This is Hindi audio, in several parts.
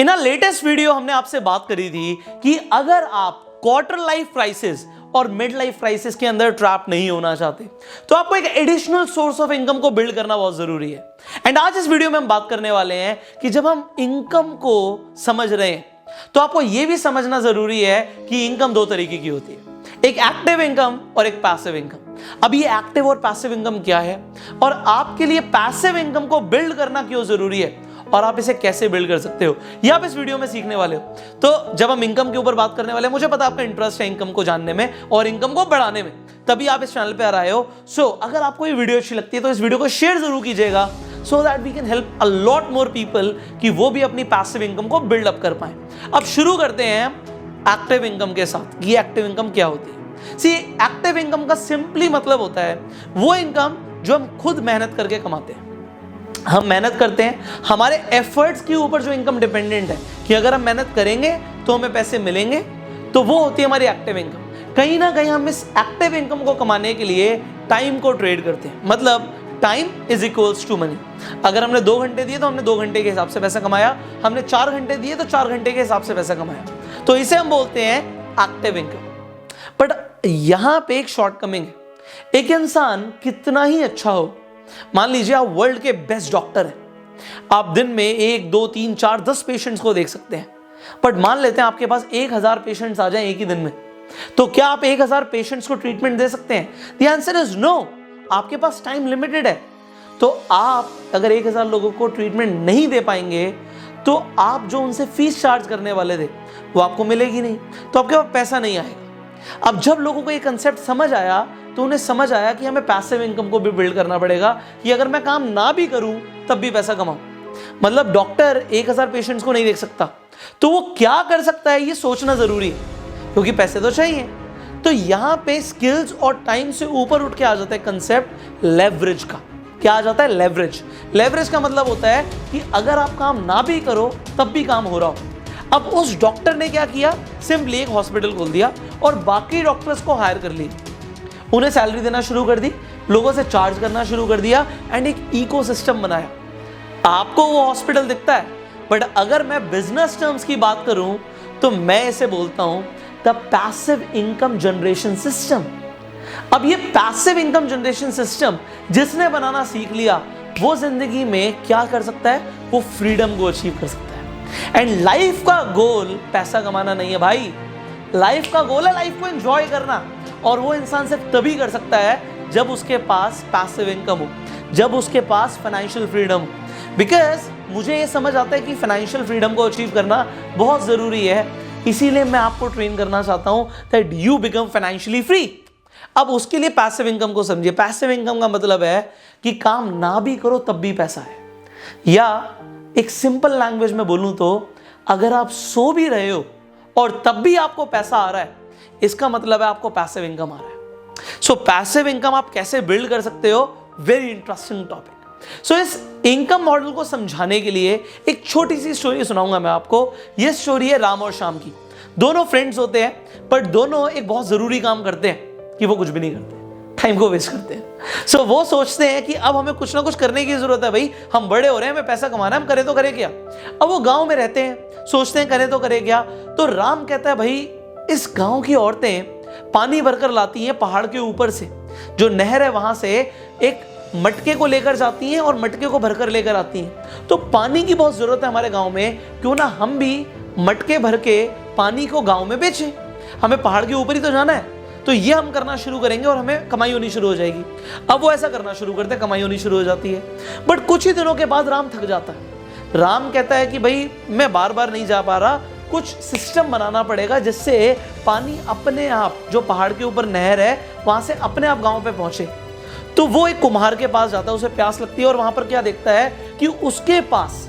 इन अ लेटेस्ट वीडियो हमने आपसे बात करी थी कि अगर आप क्वार्टर लाइफ क्राइसिस और मिड लाइफ क्राइसिस के अंदर ट्रैप नहीं होना चाहते तो आपको एक एडिशनल सोर्स ऑफ इनकम को बिल्ड करना बहुत जरूरी है। एंड आज इस वीडियो में हम बात करने वाले हैं कि जब हम इनकम को समझ रहे हैं तो आपको यह भी समझना जरूरी है कि इनकम दो तरीके की होती है, एक एक्टिव इनकम और एक पैसिव इनकम। अब ये एक्टिव और पैसिव इनकम क्या है और आपके लिए पैसिव इनकम को बिल्ड करना क्यों जरूरी है और आप इसे कैसे बिल्ड कर सकते हो, ये आप इस वीडियो में सीखने वाले हो। तो जब हम इनकम के ऊपर बात करने वाले हैं, मुझे पता आपका इंटरेस्ट है इनकम को जानने में और इनकम को बढ़ाने में, तभी आप इस चैनल पे आ रहे हो। सो अगर आपको ये वीडियो अच्छी लगती है तो इस वीडियो को शेयर जरूर कीजिएगा so that we can help a lot more people कि वो भी अपनी पैसिव इनकम को बिल्ड अप कर पाए। अब शुरू करते हैं एक्टिव इनकम के साथ। ये एक्टिव इनकम क्या होती है? सी, एक्टिव इनकम का सिंपली मतलब होता है वो इनकम जो हम खुद मेहनत करके कमाते हैं। हम मेहनत करते हैं, हमारे एफर्ट्स के ऊपर जो इनकम डिपेंडेंट है कि अगर हम मेहनत करेंगे तो हमें पैसे मिलेंगे, तो वो होती है हमारी एक्टिव इनकम। कहीं ना कहीं हम इस एक्टिव इनकम को कमाने के लिए टाइम को ट्रेड करते हैं, मतलब time is equals to money. अगर हमने 2 घंटे दिए तो हमने 2 घंटे के हिसाब से पैसा कमाया, हमने 4 घंटे दिए तो 4 घंटे के हिसाब से पैसा कमाया, तो इसे हम बोलते हैं एक्टिव इनकम। बट यहां पे एक शॉर्टकमिंग है। एक इंसान कितना ही अच्छा हो, मान लीजिए आप वर्ल्ड के बेस्ट डॉक्टर हैं, आप दिन में 1, 2, 3, 4, 10 पेशेंट्स को देख सकते हैं, बट मान लेते हैं आपके पास 1000 पेशेंट्स आ जाएं एक ही दिन में, तो क्या आप 1000 पेशेंट्स को ट्रीटमेंट दे सकते हैं? The answer is no. आपके पास टाइम लिमिटेड है, तो आप अगर 1000 लोगों को ट्रीटमेंट नहीं दे पाएंगे तो आप जो उनसे फीस चार्ज करने वाले थे वो आपको मिलेगी नहीं, तो आपके पास पैसा नहीं आएगा। अब जब लोगों को ये कंसेप्ट समझ आया तो उन्हें समझ आया कि हमें पैसिव इनकम को भी बिल्ड करना पड़ेगा कि अगर मैं काम ना भी करूं तब भी पैसा कमाऊं। मतलब डॉक्टर 1000 पेशेंट्स को नहीं देख सकता, तो वो क्या कर सकता है ये सोचना जरूरी है, क्योंकि पैसे तो चाहिए। तो यहां पे स्किल्स और टाइम से ऊपर उठ के आ जाता है कंसेप्ट लेवरेज का। क्या आ जाता है? लेवरेज। लेवरेज का मतलब होता है कि अगर आप काम ना भी करो तब भी काम हो रहा हो। अब उस डॉक्टर ने क्या किया? सिंपली एक हॉस्पिटल खोल दिया और बाकी डॉक्टर्स को हायर कर लिया, उन्हें सैलरी देना शुरू कर दी, लोगों से चार्ज करना शुरू कर दिया एंड एक इकोसिस्टम बनाया। आपको वो हॉस्पिटल दिखता है, बट अगर मैं बिजनेस टर्म्स की बात करूं तो मैं इसे बोलता हूं the passive income generation system. अब ये पैसिव इनकम जनरेशन सिस्टम जिसने बनाना सीख लिया वो जिंदगी में क्या कर सकता है? वो फ्रीडम को अचीव कर सकता है। एंड लाइफ का गोल पैसा कमाना नहीं है भाई, लाइफ का गोल है लाइफ को एंजॉय करना, और वो इंसान सिर्फ तभी कर सकता है जब उसके पास पैसिव इनकम हो, जब उसके पास फाइनेंशियल फ्रीडम हो। बिकॉज मुझे ये समझ आता है कि फाइनेंशियल फ्रीडम को अचीव करना बहुत जरूरी है, इसीलिए मैं आपको ट्रेन करना चाहता हूं that you become financially free. अब उसके लिए पैसिव इनकम को समझिए। पैसिव इनकम का मतलब है कि काम ना भी करो तब भी पैसा है, या एक सिंपल लैंग्वेज में बोलूं तो अगर आप सो भी रहे हो और तब भी आपको पैसा आ रहा है, इसका मतलब है आपको पैसिव इनकम आ रहा है। सो पैसिव इनकम आप कैसे बिल्ड कर सकते हो? Very interesting topic. सो इस इनकम मॉडल को समझाने के लिए एक छोटी सी स्टोरी सुनाऊंगा मैं आपको। यह स्टोरी है राम और श्याम की। दोनों फ्रेंड्स होते हैं, बट दोनों एक बहुत जरूरी काम करते हैं कि वो कुछ भी नहीं करते, टाइम को वेस्ट करते हैं। सो वो सोचते हैं कि अब हमें कुछ ना कुछ करने की जरूरत है, भाई हम बड़े हो रहे हैं, हमें पैसा कमाना है, हम करें तो करें क्या। अब वो गांव में रहते हैं, सोचते हैं करें तो करें क्या। तो राम कहता है भाई इस गांव की औरतें पानी भरकर लाती हैं पहाड़ के ऊपर से, जो नहर है वहां से एक मटके को लेकर जाती हैं और मटके को भरकर लेकर आती हैं। तो पानी की बहुत जरूरत है हमारे गांव में, क्यों ना हम भी मटके भर के पानी को गांव में बेचें, हमें पहाड़ के ऊपर ही तो जाना है, तो ये हम करना शुरू करेंगे और हमें कमाई होनी शुरू हो जाएगी। अब वो ऐसा करना शुरू करते हैं, कमाई होनी शुरू हो जाती है। बट कुछ ही दिनों के बाद राम थक जाता है। राम कहता है कि भाई मैं बार बार नहीं जा पा रहा, कुछ सिस्टम बनाना पड़ेगा जिससे पानी अपने आप, जो पहाड़ के ऊपर नहर है वहां से अपने आप गांव पे पहुंचे। तो वो एक कुम्हार के पास जाता है, उसे प्यास लगती है और वहां पर क्या देखता है कि उसके पास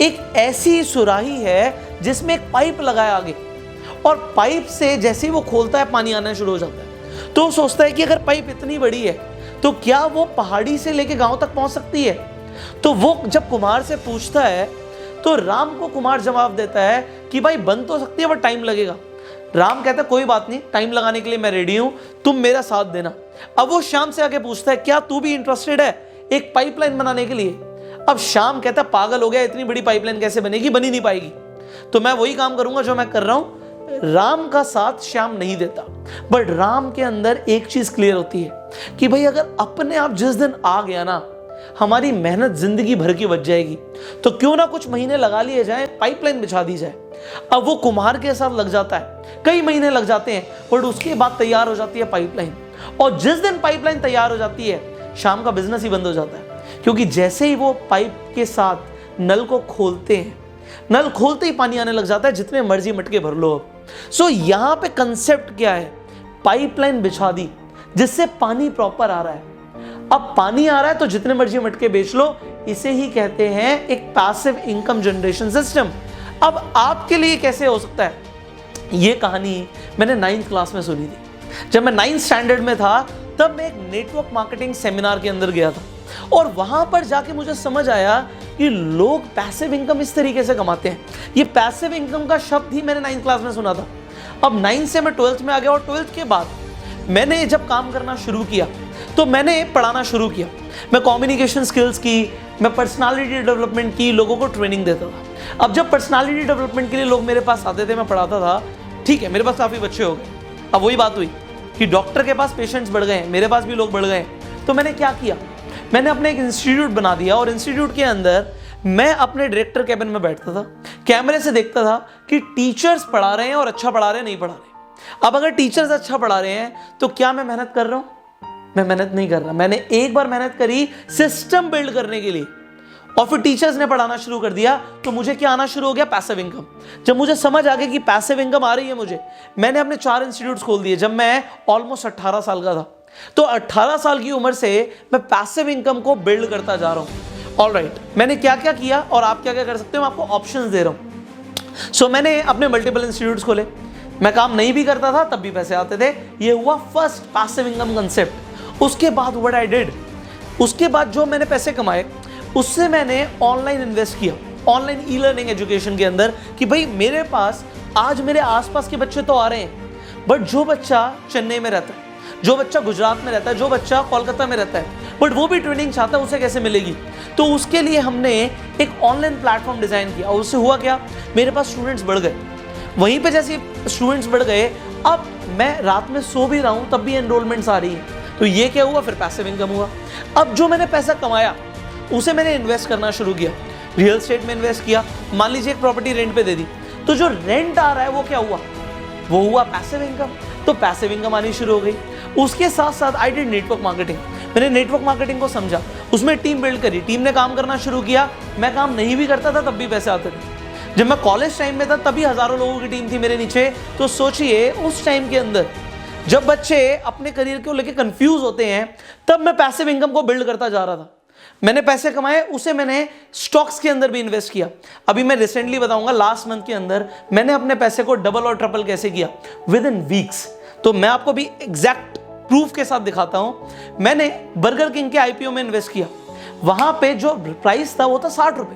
एक ऐसी सुराही है जिसमें एक पाइप लगाया आगे, और पाइप से जैसे ही वो खोलता है पानी आना शुरू हो जाता है। तो वो सोचता है कि अगर पाइप इतनी बड़ी है तो क्या वो पहाड़ी से लेके गांव तक पहुंच सकती है। तो वो जब कुम्हार से पूछता है तो राम को कुम्हार जवाब देता है कि भाई बन तो सकती है बट टाइम लगेगा। राम कहता है कोई बात नहीं, टाइम लगाने के लिए मैं रेडी हूं, तुम मेरा साथ देना। अब वो श्याम से आके पूछता है क्या तू भी इंटरेस्टेड है एक पाइपलाइन बनाने के लिए। अब श्याम कहता है पागल हो गया, इतनी बड़ी पाइपलाइन कैसे बनेगी, बनी नहीं पाएगी। तो मैं वही काम करूंगा जो मैं कर रहा हूं। राम का साथ श्याम नहीं देता, बट राम के अंदर एक चीज क्लियर होती है कि भाई अगर अपने आप जिस दिन आ गया ना, हमारी मेहनत जिंदगी भर की बच जाएगी, तो क्यों ना कुछ महीने लगा लिए जाए, पाइपलाइन बिछा दी जाए। अब वो कुम्हार के साथ लग जाता है, कई महीने लग जाते हैं, बट उसके बाद तैयार हो जाती है पाइपलाइन। और जिस दिन पाइपलाइन तैयार हो जाती है, शाम का बिजनेस ही बंद हो जाता है, क्योंकि जैसे ही वो पाइप के साथ नल को खोलते हैं, नल खोलते ही पानी आने लग जाता है, जितने मर्जी मटके भर लो। सो यहां पे कंसेप्ट क्या है, पाइपलाइन बिछा दी जिससे पानी प्रॉपर आ रहा है। अब पानी आ रहा है तो जितने मर्जी मटके बेच लो, इसे ही कहते हैं एक पैसिव इनकम जनरेशन सिस्टम। अब आपके लिए कैसे हो सकता है, ये कहानी मैंने 9th क्लास में सुनी थी। जब मैं 9th स्टैंडर्ड में था, तब मैं एक नेटवर्क मार्केटिंग सेमिनार के अंदर गया था, और वहां पर जाके मुझे समझ आया कि लोग पैसिव इनकम इस तरीके से कमाते हैं। ये पैसिव इनकम का शब्द ही मैंने 9th क्लास में सुना था। अब 9th से मैं 12th में आ गया, और 12th के बाद मैंने जब काम करना शुरू किया तो मैंने पढ़ाना शुरू किया। मैं कम्युनिकेशन स्किल्स की, मैं पर्सनालिटी डेवलपमेंट की, लोगों को ट्रेनिंग देता था। अब जब पर्सनालिटी डेवलपमेंट के लिए लोग मेरे पास आते थे, मैं पढ़ाता था, ठीक है, मेरे पास काफ़ी बच्चे हो गए। अब वही बात हुई कि डॉक्टर के पास पेशेंट्स बढ़ गए, मेरे पास भी लोग बढ़ गए। तो मैंने क्या किया, मैंने अपने एक इंस्टीट्यूट बना दिया, और इंस्टीट्यूट के अंदर मैं अपने डायरेक्टर कैबिन में बैठता था, कैमरे से देखता था कि टीचर्स पढ़ा रहे हैं और अच्छा पढ़ा रहे हैं, नहीं पढ़ा रहे। अब अगर टीचर्स अच्छा पढ़ा रहे हैं तो क्या मैं मेहनत कर रहा हूं? मैं मेहनत नहीं कर रहा। मैंने एक बार मेहनत करी सिस्टम बिल्ड करने के लिए, और फिर टीचर्स ने पढ़ाना शुरू कर दिया, तो मुझे क्या आना शुरू हो गया, पैसिव इनकम। जब मुझे समझ आ गया कि पैसिव इनकम आ रही है मुझे, मैंने अपने 4 इंस्टीट्यूट्स खोल दिए। जब मैं ऑलमोस्ट 18 साल का था, तो 18 साल की उम्र से मैं पैसिव इनकम को बिल्ड करता जा रहा हूं। ऑलराइट, मैंने क्या क्या किया और आप क्या क्या कर सकते हो, मैं आपको ऑप्शंस दे रहा हूं। सो मैंने अपने मल्टीपल इंस्टीट्यूट्स खोले, मैं काम नहीं भी करता था तब भी पैसे आते थे। ये हुआ फर्स्ट पैसिव इनकम कंसेप्ट। उसके बाद व्हाट आई डिड, उसके बाद जो मैंने पैसे कमाए उससे मैंने ऑनलाइन इन्वेस्ट किया, ऑनलाइन ई लर्निंग एजुकेशन के अंदर, कि भाई मेरे पास आज मेरे आसपास के बच्चे तो आ रहे हैं, बट जो बच्चा चेन्नई में रहता है, जो बच्चा गुजरात में रहता है, जो बच्चा कोलकाता में रहता है, बट वो भी ट्रेनिंग चाहता है, उसे कैसे मिलेगी? तो उसके लिए हमने एक ऑनलाइन प्लेटफॉर्म डिजाइन किया, और उससे हुआ क्या, मेरे पास स्टूडेंट्स बढ़ गए। वहीं पे जैसे स्टूडेंट्स बढ़ गए, अब मैं रात में सो भी रहा हूं तब भी एनरोलमेंट्स आ रही है। तो ये क्या हुआ, फिर पैसिव इनकम हुआ। अब जो मैंने पैसा कमाया उसे मैंने इन्वेस्ट करना शुरू किया, रियल एस्टेट में इन्वेस्ट किया। मान लीजिए एक प्रॉपर्टी रेंट पे दे दी, तो जो रेंट आ रहा है वो क्या हुआ, वो हुआ पैसिव इनकम। तो पैसिव इनकम आनी शुरू हो गई। उसके साथ साथ आई डिड नेटवर्क मार्केटिंग। मैंने नेटवर्क मार्केटिंग को समझा, उसमें टीम बिल्ड करी, टीम ने काम करना शुरू किया। मैं काम नहीं भी करता था तब भी पैसे आते थे। जब मैं कॉलेज टाइम में था तभी हजारों लोगों की टीम थी मेरे नीचे। तो सोचिए उस टाइम के अंदर जब बच्चे अपने करियर को लेकर कंफ्यूज होते हैं, तब मैं पैसिव इनकम को बिल्ड करता जा रहा था। मैंने पैसे कमाए, उसे मैंने स्टॉक्स के अंदर भी इन्वेस्ट किया। अभी मैं रिसेंटली बताऊंगा, लास्ट मंथ के अंदर मैंने अपने पैसे को डबल और ट्रिपल कैसे किया, विद इन वीक्स। तो मैं आपको भी एग्जैक्ट प्रूफ के साथ दिखाता हूं। मैंने बर्गर किंग के आईपीओ में इन्वेस्ट किया। वहां पे जो प्राइस था वो था 60 रुपए,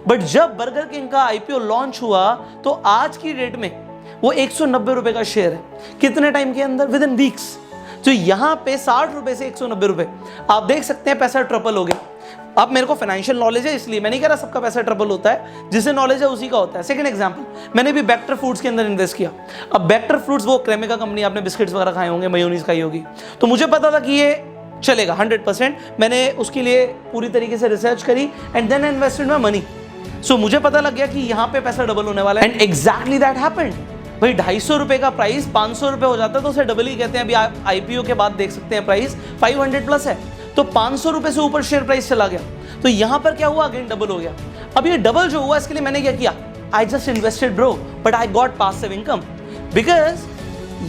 बट जब बर्गर किंग का आईपीओ लॉन्च हुआ तो आज की डेट में वो 190 रुपए का शेयर है। कितने टाइम के अंदर, विद इन वीक्स। तो यहां पे 60 रुपए से 190 रुपए, आप देख सकते हैं पैसा ट्रिपल हो गया। अब मेरे को फाइनेंशियल नॉलेज है, इसलिए मैं नहीं कह रहा सबका पैसा ट्रिपल होता है, जिसे नॉलेज है उसी का होता है। सेकंड एग्जांपल, मैंने भी बेक्टर फूड्स के अंदर इन्वेस्ट किया। अब बेक्टर फूड्स वो क्रेमिका कंपनी, आपने बिस्किट्स वगैरह खाए होंगे, मेयोनीज खाई होगी, तो मुझे पता था कि ये चलेगा 100%। मैंने उसके लिए पूरी तरीके से रिसर्च करी and then invested my money. So मुझे पता लग गया कि यहाँ पे पैसा डबल होने वाला है, एंड एग्जैक्टली दैट हैपेंड। भाई 250 रुपए का प्राइस 500 रुपए हो जाता है तो उसे डबल ही कहते हैं। अभी आप आईपीओ के बाद देख सकते हैं प्राइस 500 प्लस है, तो 500 रुपए से ऊपर शेयर प्राइस चला गया। तो यहां पर क्या हुआ, अगेन डबल हो गया। अब ये डबल जो हुआ इसके लिए मैंने क्या किया, I just invested bro, but I got passive income, because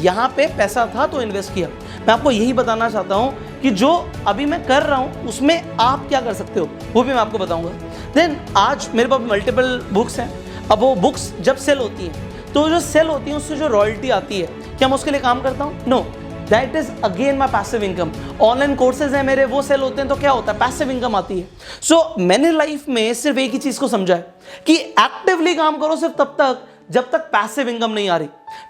यहां पे पैसा था तो इन्वेस्ट किया। मैं आपको यही बताना चाहता हूं कि जो अभी मैं कर रहा हूं उसमें आप क्या कर सकते हो वो भी मैं आपको बताऊंगा। देन आज मेरे पास मल्टीपल बुक्स हैं। अब वो बुक्स जब सेल होती हैं तो जो सेल होती है उससे जो रॉयल्टी आती है, क्या मैं उसके लिए काम करता हूं? No, that is again my passive income. Online courses हैं मेरे, वो सेल होते हैं तो क्या होता है, पैसिव इनकम आती है। सो मैंने लाइफ में सिर्फ एक ही चीज को समझा है कि एक्टिवली काम करो सिर्फ तब तक जब तक पैसिव इनकम नहीं आ रही।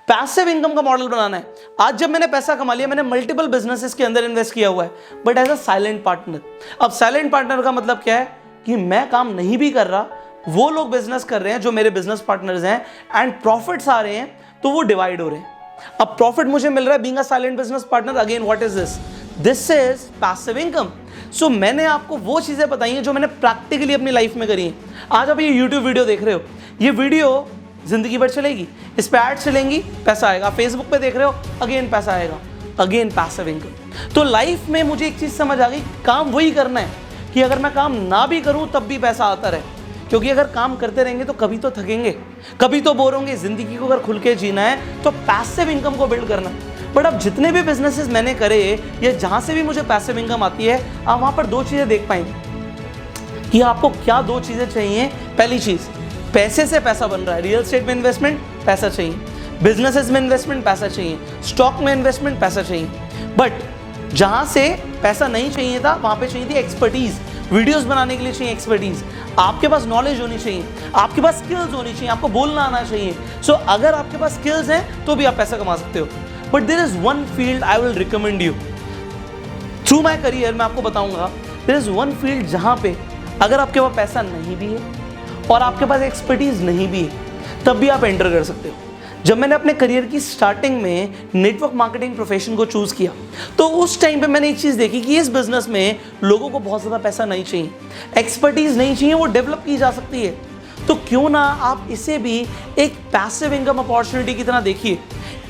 पैसिव इनकम का मॉडल बनाना है। आज जब मैंने पैसा कमा लिया, मैंने मल्टीपल बिजनेसेस के अंदर इन्वेस्ट किया हुआ है, but as a silent partner. अब साइलेंट पार्टनर का मतलब क्या है कि मैं काम नहीं भी कर रहा वो लोग बिजनेस कर रहे हैं जो मेरे बिजनेस पार्टनर्स हैं, एंड प्रॉफिट्स आ रहे हैं तो वो डिवाइड हो रहे हैं। अब प्रॉफिट मुझे मिल रहा है being a silent business partner, again what is this? This is passive income. So मैंने आपको वो चीजें बताई हैं जो मैंने प्रैक्टिकली अपनी लाइफ में करी हैं। आज आप ये YouTube वीडियो देख रहे हो, ये वीडियो जिंदगी भर चलेगी, इस पे एड चलेंगी, पैसा आएगा। फेसबुक पे देख रहे हो, अगेन पैसा आएगा, अगेन पैसिव इनकम। तो लाइफ में मुझे एक चीज समझ आ गई, काम वही करना है कि अगर मैं काम ना भी करूं तब भी पैसा आता रहे, क्योंकि अगर काम करते रहेंगे तो कभी तो थकेंगे, कभी तो बोर होंगे। जिंदगी को अगर खुल के जीना है तो पैसिव इनकम को बिल्ड करना। बट अब जितने भी बिजनेसेस मैंने करे या जहां से भी मुझे पैसिव इनकम आती है, आप वहां पर दो चीजें देख पाएंगे कि आपको क्या दो चीजें चाहिए। पहली चीज, पैसे से पैसा बन रहा है, रियल एस्टेट में इन्वेस्टमेंट पैसा चाहिए, बिजनेसेस में इन्वेस्टमेंट पैसा चाहिए, स्टॉक में इन्वेस्टमेंट पैसा चाहिए। बट जहां से पैसा नहीं चाहिए था वहां पे चाहिए थी एक्सपर्टीज। वीडियोस बनाने के लिए चाहिए एक्सपर्टीज, आपके पास नॉलेज होनी चाहिए, आपके पास स्किल्स होनी चाहिए, आपको बोलना आना चाहिए। सो अगर आपके पास स्किल्स हैं तो भी आप पैसा कमा सकते हो। But there is one field I will recommend you through my career. मैं आपको बताऊंगा देयर इज वन फील्ड जहां पे अगर आपके पास पैसा नहीं भी है और आपके पास एक्सपर्टीज नहीं भी है तब भी आप एंटर कर सकते हो। जब मैंने अपने करियर की स्टार्टिंग में नेटवर्क मार्केटिंग प्रोफेशन को चूज किया तो उस टाइम पे मैंने एक चीज देखी कि इस बिजनेस में लोगों को बहुत ज्यादा पैसा नहीं चाहिए, एक्सपर्टीज नहीं चाहिए, वो डेवलप की जा सकती है। तो क्यों ना आप इसे भी एक पैसिव इनकम अपॉर्चुनिटी की तरह देखिए।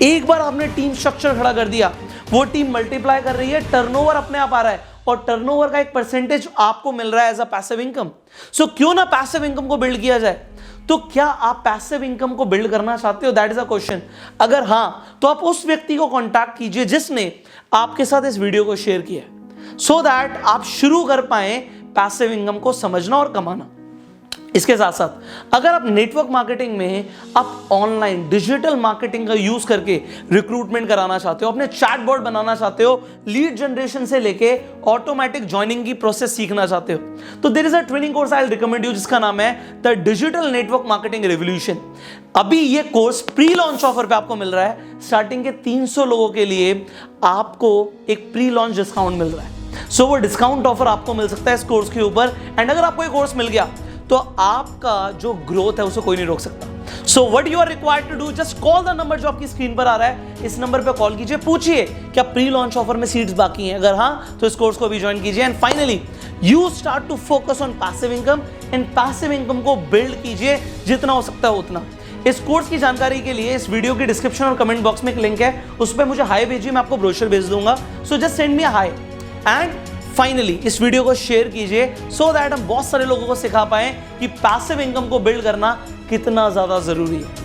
एक बार आपने टीम स्ट्रक्चर खड़ा कर दिया, वो टीम मल्टीप्लाई कर रही है, टर्नओवर अपने आप आ रहा है और टर्नओवर का एक परसेंटेज आपको मिल रहा है एज अ पैसिव इनकम। सो क्यों ना पैसिव इनकम को बिल्ड किया जाए। तो क्या आप पैसिव इनकम को बिल्ड करना चाहते हो? That is a question. अगर हां तो आप उस व्यक्ति को कांटेक्ट कीजिए जिसने आपके साथ इस वीडियो को शेयर किया, सो दैट आप शुरू कर पाए पैसिव इनकम को समझना और कमाना। इसके साथ साथ अगर आप नेटवर्क मार्केटिंग में आप ऑनलाइन डिजिटल मार्केटिंग का यूज करके रिक्रूटमेंट कराना चाहते हो, अपने चैटबॉट बनाना चाहते हो, लीड जनरेशन से लेके ऑटोमेटिक ज्वाइनिंग की प्रोसेस सीखना चाहते हो, तो there is a training course I will recommend you जिसका नाम है the digital network marketing revolution. अभी ये कोर्स प्री लॉन्च ऑफर पे आपको मिल रहा है। स्टार्टिंग के 300 लोगों के लिए आपको एक प्री लॉन्च डिस्काउंट मिल रहा है। सो वो डिस्काउंट ऑफर आपको मिल सकता है इस कोर्स के ऊपर। एंड अगर आपको ये कोर्स मिल गया तो आपका जो ग्रोथ है उसे कोई नहीं रोक सकता। So what you are required to do, just call the number जो आपकी स्क्रीन पर आ रहा है, इस नंबर पे कॉल कीजिए, पूछिए क्या प्री लॉन्च ऑफर में सीट्स बाकी हैं, अगर हाँ तो इस कोर्स को भी ज्वाइन कीजिए। And finally you start to focus on passive income and passive income को बिल्ड कीजिए जितना हो सकता है उतना। इस कोर्स की जानकारी के लिए इस वीडियो की डिस्क्रिप्शन और कमेंट बॉक्स में एक लिंक है, उस पर मुझे हाई भेजिए, मैं आपको ब्रोशर भेज दूंगा। So just send me a high and finally इस वीडियो को शेयर कीजिए सो दैट हम बहुत सारे लोगों को सिखा पाए कि पैसिव इनकम को बिल्ड करना कितना ज्यादा जरूरी है।